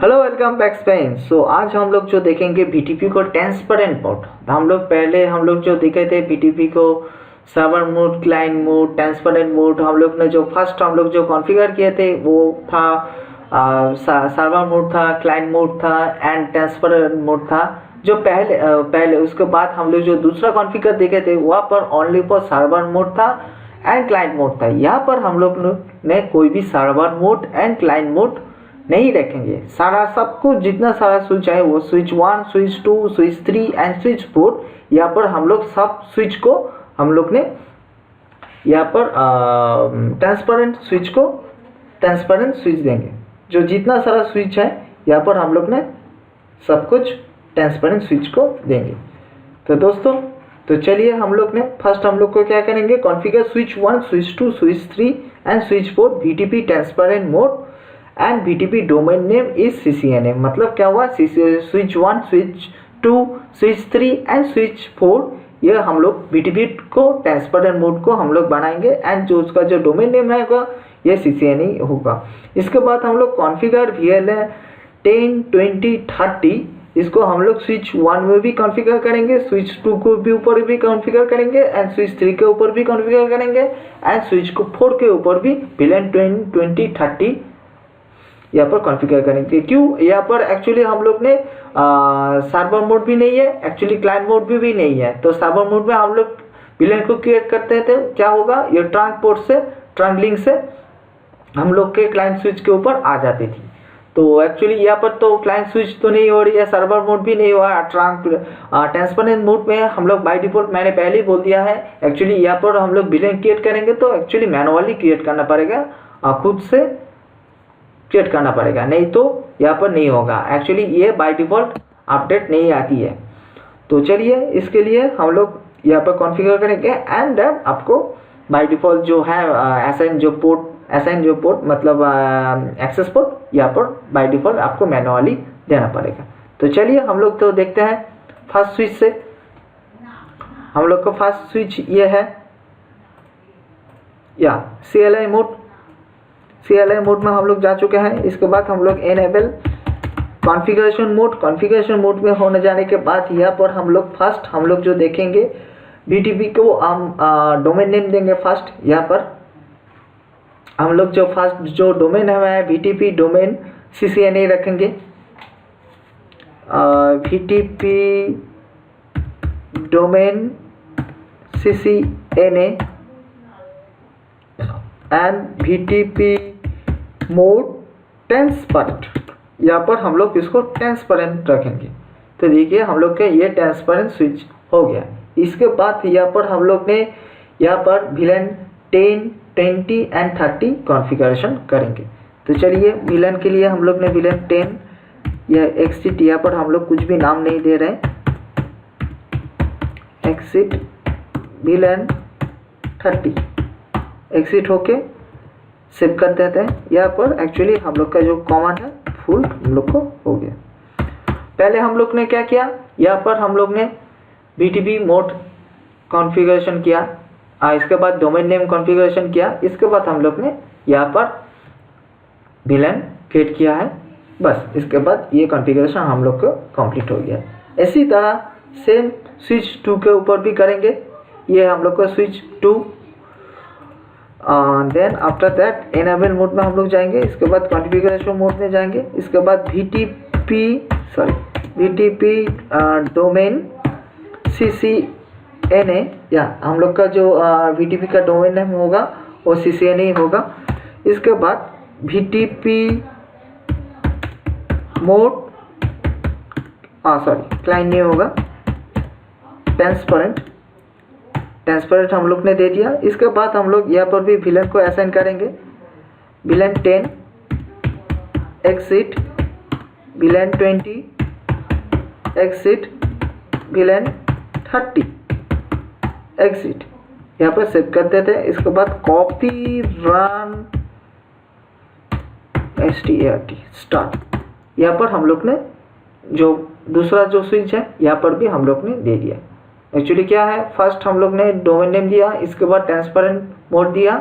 Hello welcome back Spain. आज हम लोग जो देखेंगे बीटीपी को ट्रांसपेरेंट मोड। हम लोग जो देखे थे बीटीपी को server mode, client mode, transparent mode. हम लोग जो कॉन्फ़िगर किए थे वो था सर्वर मोड था, क्लाइंट मोड था एंड ट्रांसपेरेंट मोड था। जो पहले उसके बाद हम लोग जो दूसरा कॉन्फ़िगर देखे थे वहाँ पर ओनली फॉर सर्वर मोड था एंड क्लाइंट मोड था। यहाँ पर हम लोग ने कोई भी server mode and client mode नहीं रखेंगे। सबको जितना सारा स्विच है वो switch 1, switch 2, switch 3 and switch 4। यहाँ पर हम लोग सब स्विच को हम लोग ने यहाँ पर ट्रांसपेरेंट स्विच देंगे। जो जितना सारा स्विच है यहाँ पर हम लोग ने सब कुछ ट्रांसपेरेंट स्विच को देंगे। तो दोस्तों चलिए हम लोग को क्या करेंगे, configure switch 1, switch 2, switch 3 and switch 4 BTP transparent mode and BTP domain name is CCNA। मतलब क्या हुआ, switch 1, switch 2, switch 3 and switch 4 ये हम लोग बीटीपी को ट्रांसपेरेंट मोड को हम लोग बनाएंगे एंड जो उसका जो डोमेन नेम रहेगा ये CCNA होगा। इसके बाद हम लोग कॉन्फ़िगर VLAN 10, 20, 30 इसको हम लोग स्विच 1 में भी कॉन्फ़िगर करेंगे, स्विच 2 को भी ऊपर भी कॉन्फ़िगर करेंगे एंड स्विच 3 के ऊपर भी कॉन्फ़िगर करेंगे एंड स्विच को 4 के ऊपर भी VLAN 20, 30 यहाँ पर कॉन्फ़िगर करेंगे। क्यों, यहाँ पर एक्चुअली हम लोग ने सर्वर मोड भी नहीं है, एक्चुअली क्लाइंट मोड भी नहीं है। तो सर्वर मोड में हम लोग VLAN को क्रिएट करते थे, क्या होगा, ये ट्रंक लिंक से हम लोग के क्लाइंट स्विच के ऊपर आ जाती थी। तो एक्चुअली यहाँ पर तो क्लाइंट स्विच तो नहीं हो रही है, सर्वर मोड भी नहीं हुआ। ट्रांसपेरेंट मोड में हम लोग बाय डिफॉल्ट, मैंने पहले ही बोल दिया है, एक्चुअली यहाँ पर हम लोग VLAN क्रिएट करेंगे तो एक्चुअली मैनुअली क्रिएट करना पड़ेगा, खुद से क्रिएट करना पड़ेगा, नहीं तो यहाँ पर नहीं होगा। एक्चुअली ये बाय डिफ़ॉल्ट अपडेट नहीं आती है। तो चलिए इसके लिए हम लोग यहाँ पर कॉन्फ़िगर करेंगे एंड आपको बाय डिफ़ॉल्ट जो है असाइन जो पोर्ट मतलब एक्सेस पोर्ट यहाँ पर बाय डिफ़ॉल्ट आपको मैनुअली देना पड़ेगा। तो चलिए हम लोग तो देखते हैं फर्स्ट स्विच से। हम लोग का फर्स्ट स्विच ये है या CLI मोड में हम लोग जा चुके हैं। इसके बाद हम लोग एनेबल कॉन्फ़िगरेशन मोड में होने जाने के बाद यहाँ पर हम लोग जो देखेंगे बीटीपी को हम डोमेन नेम देंगे। फर्स्ट यहाँ पर हम लोग जो डोमेन है बीटीपी डोमेन CCNA रखेंगे। BTP domain CCNA and BTP mode transparent, यहाँ पर हम लोग इसको ट्रांसपेरेंट रखेंगे। तो देखिए हम लोग के ये ट्रांसपेरेंट स्विच हो गया। इसके बाद यहाँ पर हम लोग ने यहाँ पर VLAN 10, 20 एंड 30 कॉन्फ़िगरेशन करेंगे। तो चलिए VLAN के लिए हम लोग ने VLAN 10 या एक्सिट, यहाँ पर हम लोग कुछ भी नाम नहीं दे रहे, एक्सिट VLAN 30 एक्सिट होके सेव कर देते हैं। यहाँ पर एक्चुअली हम लोग का जो कमांड है फुल हम लोग को हो गया। पहले हम लोग ने क्या किया, यहाँ पर हम लोग ने बीटीपी मोड कॉन्फ़िगरेशन किया, इसके बाद डोमेन नेम कॉन्फ़िगरेशन किया, इसके बाद हम लोग ने यहाँ पर VLAN क्रिएट किया है। बस इसके बाद ये कॉन्फ़िगरेशन हम लोग को कंप्लीट हो गया। इसी तरह सेम स्विच 2 के ऊपर भी करेंगे। ये हम लोग का switch 2, then after that enable mode में हम लोग जाएंगे। इसके बाद कॉन्फ़िगरेशन मोड में जाएंगे। इसके बाद बीटीपी डोमेन CCNA या हम लोग का जो बीटीपी का डोमेन नेम होगा वो CCNA होगा। इसके बाद बीटीपी मोड क्लाइंट नेम होगा ट्रांसपेरेंट हम लोग ने दे दिया। इसके बाद हम लोग यहाँ पर भी VLAN को असाइन करेंगे। VLAN 10 exit, VLAN 20 exit, VLAN 30 exit, यहाँ पर सेव कर देते हैं। इसके बाद कॉपी रन स्टार्ट, यहाँ पर हम लोग ने जो दूसरा जो स्विच है यहाँ पर भी हम लोग ने दे दिया। एक्चुअली क्या है, फर्स्ट हम लोग ने डोमेन नेम दिया, इसके बाद ट्रांसपेरेंट मोड दिया,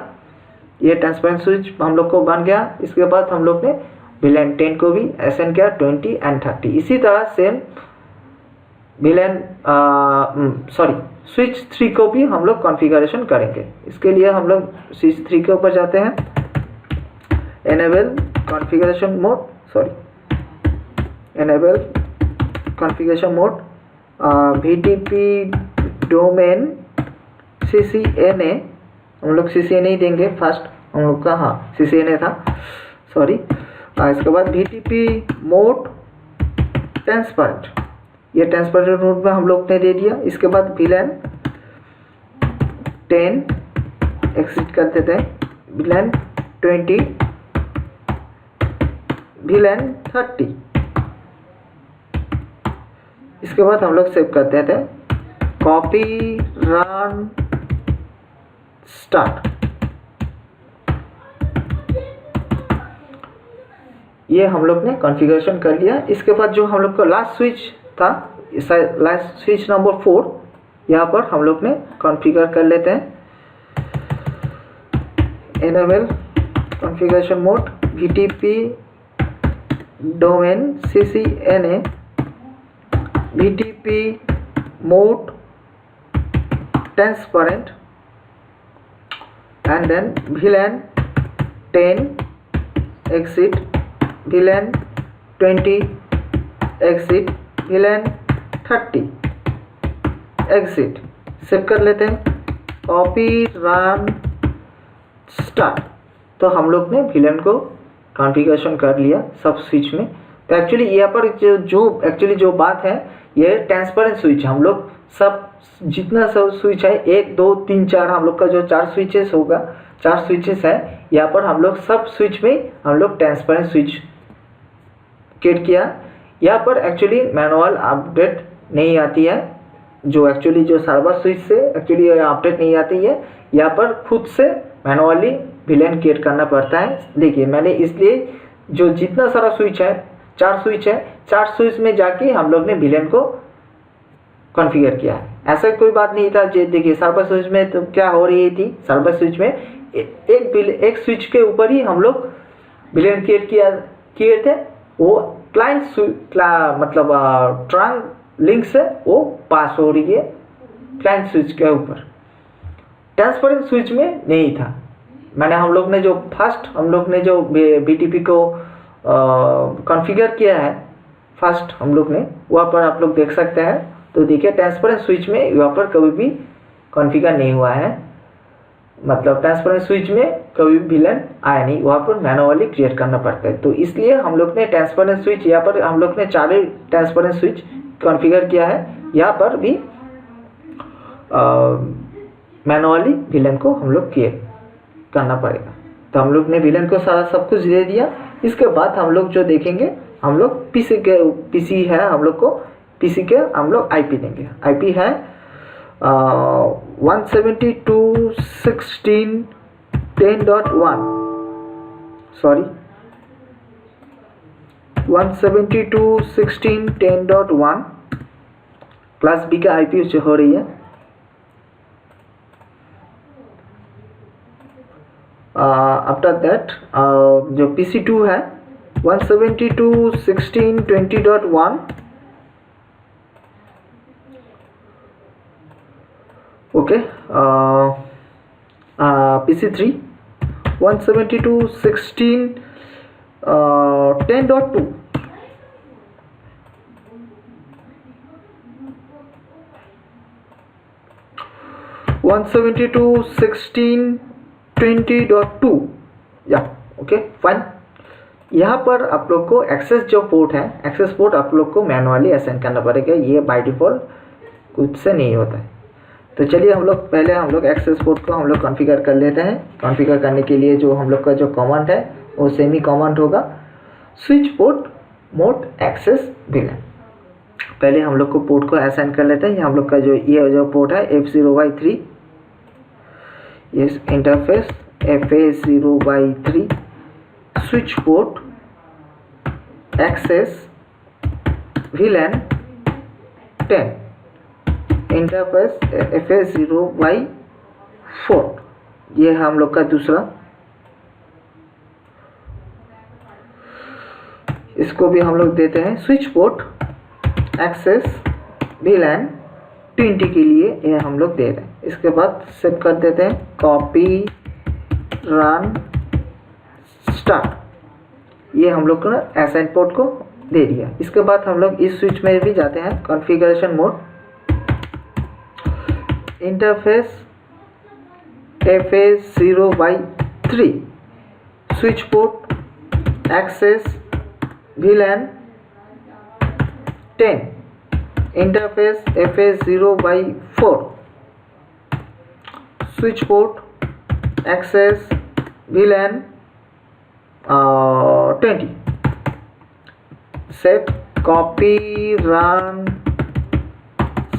ये ट्रांसपेरेंट स्विच हम लोग को बन गया। इसके बाद हम लोग ने VLAN 10 को भी असाइन किया 20 एंड 30। इसी तरह सेम VLAN स्विच 3 को भी हम लोग कॉन्फ़िगरेशन करेंगे। इसके लिए हम लोग स्विच 3 के ऊपर जाते हैं, enable configuration mode VTP domain CCNA, हम लोग CCNA ही देंगे फर्स्ट, हम लोग का हाँ CCNA था, सॉरी। इसके बाद VTP मोड ट्रांसपेरेंट, ये ट्रांसपेरेंट मोड में हम लोग ने दे दिया। इसके बाद VLAN 10 एक्सिट कर देते हैं, VLAN 20, VLAN 30। इसके बाद हम लोग सेव करते थे, कॉपी रन स्टार्ट। ये हम लोग ने कॉन्फ़िगरेशन कर लिया। इसके बाद जो हम लोग का लास्ट स्विच था, लास्ट स्विच नंबर 4, यहाँ पर हम लोग ने कॉन्फ़िगर कर लेते हैं, enable configuration mode VTP domain CCNA VTP mode transparent and then VLAN 10 exit, VLAN 20 exit, VLAN 30 exit। Save कर लेते हैं, कॉपी रन स्टार्ट। तो हम लोग ने VLAN को कॉन्फ़िगरेशन कर लिया सब स्विच में। तो एक्चुअली यहाँ पर जो बात है, ये ट्रांसपेरेंट स्विच हम लोग सब जितना सब स्विच है 1 2 3 4, हम लोग का जो 4 स्विचेस होगा, 4 स्विचेस है, यहाँ पर हम लोग सब स्विच में हम लोग ट्रांसपेरेंट स्विच क्रिएट किया। यहाँ पर एक्चुअली मैनुअल अपडेट नहीं आती है, जो सर्वर स्विच से एक्चुअली अपडेट नहीं आती है, यहाँ पर खुद से मैनुअली VLAN क्रिएट करना पड़ता है। देखिए मैंने इसलिए जो जितना सारा स्विच है, 4 स्विच है, 4 स्विच में जाके हम लोग ने VLAN को कॉन्फ़िगर किया है। ऐसा कोई बात नहीं था। देखिए सर्वर स्विच में तो क्या हो रही थी, सर्वर स्विच में एक स्विच के ऊपर ही हम लोग VLAN क्रिएट किए थे, वो क्लाइंट मतलब ट्रंक लिंक से वो पास हो रही है क्लाइंट स्विच के ऊपर। ट्रांसपेरेंट स्विच में नहीं था। मैंने हम लोग ने जो BTP को कॉन्फ़िगर किया है फर्स्ट हम लोग ने, वहाँ पर आप लोग देख सकते हैं। तो देखिए ट्रांसपेरेंट स्विच में यहाँ पर कभी भी कॉन्फ़िगर नहीं हुआ है, मतलब ट्रांसपेरेंट स्विच में कभी भी VLAN आया नहीं, वहाँ पर मैनुअली क्रिएट करना पड़ता है। तो इसलिए हम लोग ने ट्रांसपेरेंट स्विच, यहाँ पर हम लोग ने 4 ट्रांसपेरेंट स्विच कॉन्फ़िगर किया है। यहाँ पर भी मैनुअली VLAN को हम लोग क्रिएट करना पड़ेगा। तो हम लोग ने VLAN को सारा सब कुछ दे दिया। इसके बाद हम लोग जो देखेंगे, हम लोग पीसी है, हम लोग को पीसी के हम लोग IP देंगे। IP है 172.16.10.1, सॉरी 172.16.10.1 क्लास B का IP जो हो रही है। आफ्टर दैट जो PC2 है 172.16.20.1, ओके। PC3 172.16.10.2, (172.16.20.2) या ओके फाइन। यहाँ पर आप लोग को एक्सेस जो पोर्ट है, एक्सेस पोर्ट आप लोग को मैनुअली असाइन करना पड़ेगा, ये बाय डिफ़ॉल्ट कुछ से नहीं होता है। तो चलिए हम लोग पहले एक्सेस पोर्ट को हम लोग कॉन्फ़िगर कर लेते हैं। कॉन्फ़िगर करने के लिए जो हम लोग का जो कमांड है वो सेमी कमांड होगा, switch port mode access VLAN। पहले हम लोग को पोर्ट को असाइन कर लेते हैं। हम लोग का ये जो पोर्ट है F0/3, ये interface FA0/3, switch port access VLAN 10, interface FA0/4, ये है हम लोग का दूसरा। इसको भी हम लोग देते हैं स्विच पोर्ट एक्सेस VLAN 20 के लिए, ये हम लोग दे रहे हैं। इसके बाद सेव कर देते हैं कॉपी रन स्टार्ट, ये हम लोग को असाइन पोर्ट को दे दिया। इसके बाद हम लोग इस स्विच में भी जाते हैं configuration mode, interface FA0/3 switch port access VLAN 10 interface FA0/4 switch port access VLAN 20 set copy run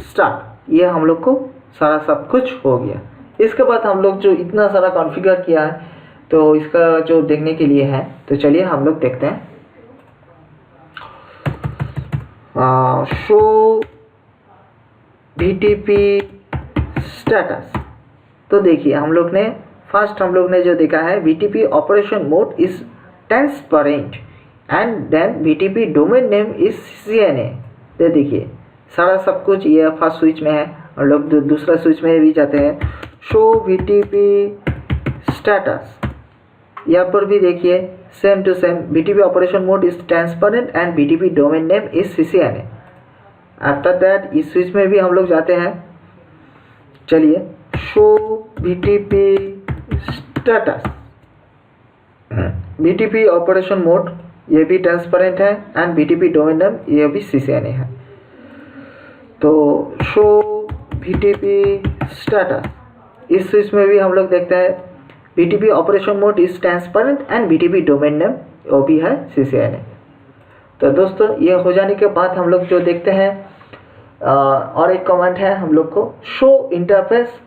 start, ये हम लोग को सारा सब कुछ हो गया। इसके बाद हम लोग जो इतना सारा कॉन्फ़िगर किया है तो इसका जो देखने के लिए है, तो चलिए हम लोग देखते हैं शो BTP स्टेटस। तो देखिए हम लोग ने फर्स्ट हम लोग ने जो देखा है BTP operation mode is transparent and then BTP domain name is CCNA। तो देखिए सारा सब कुछ ये फर्स्ट स्विच में है। हम लोग दूसरा स्विच में भी जाते हैं शो BTP स्टेटस, यहाँ पर भी देखिए same to same BTP operation mode is transparent and BTP domain name is CCNA। After that इस स्विच में भी हम लोग जाते हैं, चलिए show BTP status, BTP operation mode ये भी ट्रांसपेरेंट है एंड BTP डोमेन नेम ये भी CCNA है। तो शो BTP स्टेटस इस स्विच में भी हम लोग देखते हैं BTP operation mode is transparent and BTP domain name वो भी है CCNA। तो दोस्तों ये हो जाने के बाद हम लोग जो देखते हैं और एक कमांड है हम लोग को शो इंटरफेस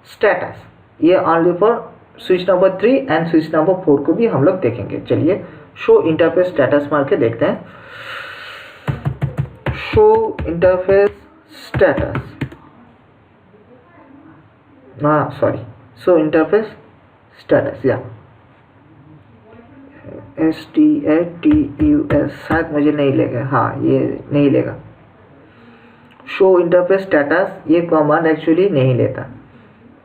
स्टेटस, ये only for switch number 3 and switch number 4 को भी हम लोग देखेंगे। चलिए शो इंटरफेस स्टेटस मार के देखते हैं show interface status, show interface status या STATUS शायद मुझे नहीं लेगा, हाँ ये नहीं लेगा। शो इंटरफेस स्टेटस ये कमांड एक्चुअली नहीं लेता,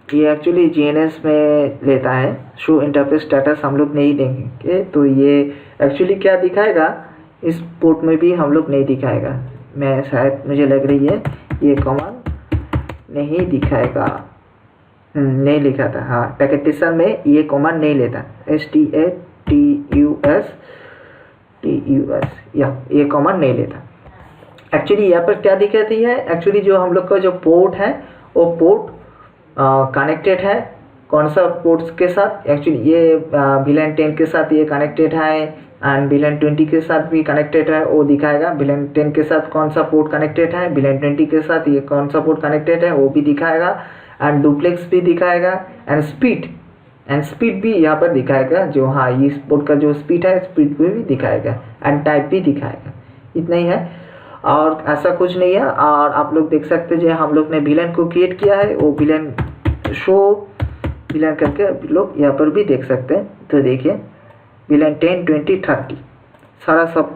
ये एक्चुअली GNS में लेता है। शो इंटरफेस स्टेटस हम लोग नहीं देंगे, तो ये एक्चुअली क्या दिखाएगा इस पोर्ट में भी हम लोग नहीं दिखाएगा। मैं शायद मुझे लग रही है ये कमांड नहीं दिखाएगा, नहीं लिखा था, हाँ पैकेटिशन में ये कमांड नहीं लेता STATUS या ये कमांड नहीं लेता। एक्चुअली यहाँ पर क्या दिखाती है, एक्चुअली जो हम लोग का जो पोर्ट है वो पोर्ट कनेक्टेड है कौन सा पोर्ट्स के साथ, एक्चुअली ये VLAN 10 के साथ ये कनेक्टेड है एंड VLAN 20 के साथ भी कनेक्टेड है, वो दिखाएगा। VLAN 10 के साथ कौन सा पोर्ट कनेक्टेड है, VLAN 20 के साथ ये कौन सा पोर्ट कनेक्टेड है वो भी दिखाएगा एंड डुप्लेक्स भी दिखाएगा एंड स्पीड भी यहाँ पर दिखाएगा, जो हाँ ये पोर्ट का जो स्पीड है स्पीड भी दिखाएगा एंड टाइप भी दिखाएगा। इतना ही है और ऐसा कुछ नहीं है। और आप लोग देख सकते हैं जो हम लोग ने VLAN को क्रिएट किया है वो VLAN शो VLAN करके आप लोग यहाँ पर भी देख सकते हैं। तो देखिए VLAN 10 20 30 सारा सब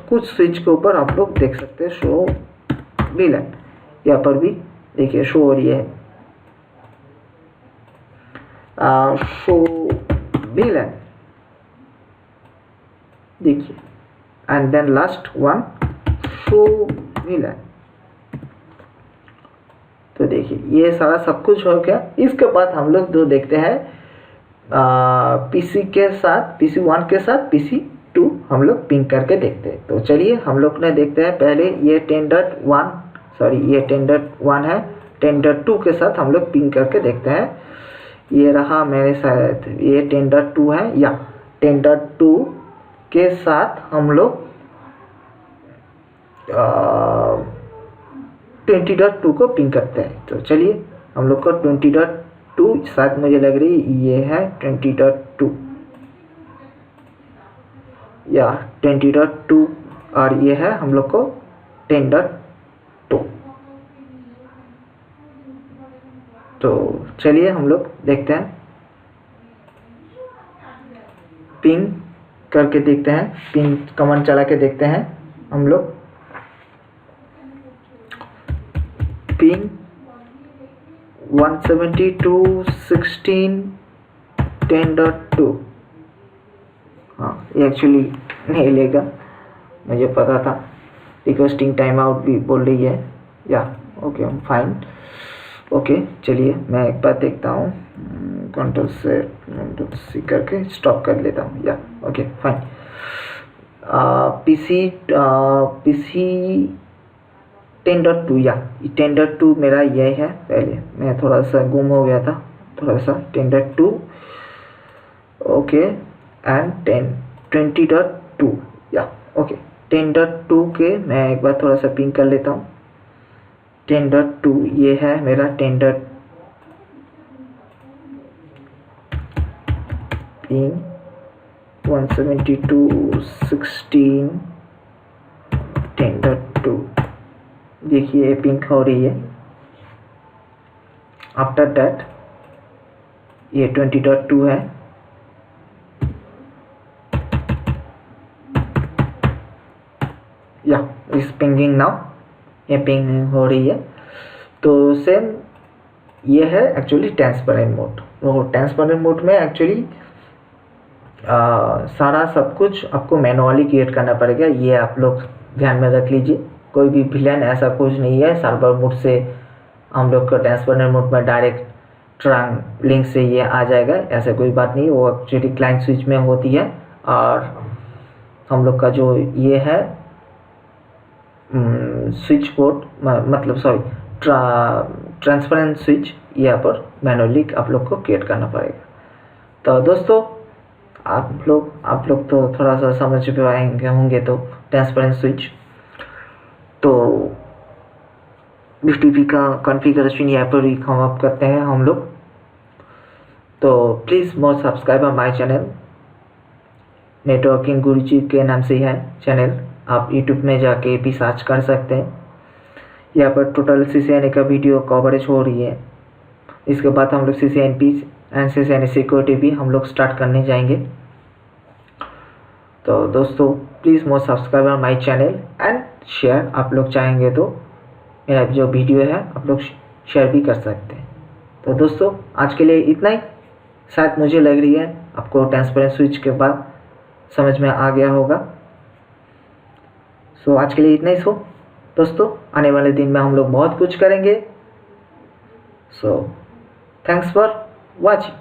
कुछ स्विच के ऊपर आप लोग देख सकते हैं शो VLAN, यहाँ पर भी देखिए शो हो रही है शो VLAN देखिए and then last one show VLAN। तो देखिए ये सारा सब कुछ हो गया। इसके बाद हम लोग दो देखते हैं PC के साथ PC 1 के साथ PC 2 हम लोग पिंग करके देखते हैं। तो चलिए हम लोग ने देखते हैं पहले ये 10.1 सॉरी ये 10.1 है, 10.2 के साथ हम लोग पिंग करके देखते हैं। ये रहा मेरे साथ ये 10.2 है या 10.2 के साथ हम लोग 20.2 को पिंग करते हैं। तो चलिए हम लोग को 20.2 शायद मुझे लग रही ये है 20.2 या 20.2 और ये है हम लोग को 10.2। तो चलिए हम लोग देखते हैं पिंग करके देखते हैं, पिन कमांड चला के देखते हैं हम लोग। पिन 172.16.10.2, हाँ ये एक्चुअली नहीं लेगा, मुझे पता था। रिक्वेस्टिंग टाइम आउट भी बोल रही है, या ओके फाइन। ओके चलिए मैं एक बार देखता हूँ, कंट्रोल से C करके स्टॉप कर लेता हूँ, या ओके फाइन। PC 10.2, या 10.2 मेरा ये है। पहले मैं थोड़ा सा गुम हो गया था, थोड़ा सा 10.2 ओके एंड 20.2, या ओके 10.2 के मैं एक बार थोड़ा सा पिंग कर लेता हूँ। 10.2 ये है मेरा 10. पिंग 172.16.10.2, देखिए पिंक हो रही है। आफ्टर दैट ये 20.2 है, या इस पिंगिंग नाउ, ये पिंगिंग हो रही है। तो सेम ये है एक्चुअली ट्रांसपेरेंट मोड। वो ट्रांसपेरेंट मोड में एक्चुअली सारा सब कुछ आपको मैनुअली क्रिएट करना पड़ेगा, ये आप लोग ध्यान में रख लीजिए। कोई भी विलेन ऐसा कुछ नहीं है सर्वर मोड से हम लोग का ट्रांसपेरेंट मोड में डायरेक्ट लिंक से ये आ जाएगा, ऐसा कोई बात नहीं। वो एक्चुअली क्लाइंट स्विच में होती है, और हम लोग का जो ये है स्विच बोर्ड मतलब सॉरी ट्रांसपेरेंट स्विच, यहाँ पर मैनुअली आप लोग को क्रिएट करना पड़ेगा। तो दोस्तों आप लोग तो थोड़ा सा समझ पाएंगे होंगे। तो ट्रांसपेरेंट स्विच, तो BTP का कॉन्फ़िगरेशन यहाँ पर ही हम अप करते हैं हम लोग। तो please more subscribe my channel, networking Guruji के नाम से है चैनल, आप यूट्यूब में जाके भी सर्च कर सकते हैं। यहाँ पर टोटल CCNA का वीडियो कवरेज हो रही है। इसके बाद हम लोग CCNP एंड CCNA सिक्योरिटी भी हम लोग स्टार्ट करने जाएंगे। तो दोस्तों please more subscribe my channel and share, आप लोग चाहेंगे तो मेरा जो वीडियो है आप लोग शेयर भी कर सकते हैं। तो दोस्तों आज के लिए इतना ही, शायद मुझे लग रही है आपको ट्रांसपेरेंट स्विच के बाद समझ में आ गया होगा। सो आज के लिए इतना ही। दोस्तों आने वाले दिन में हम लोग बहुत कुछ करेंगे। So thanks for watching.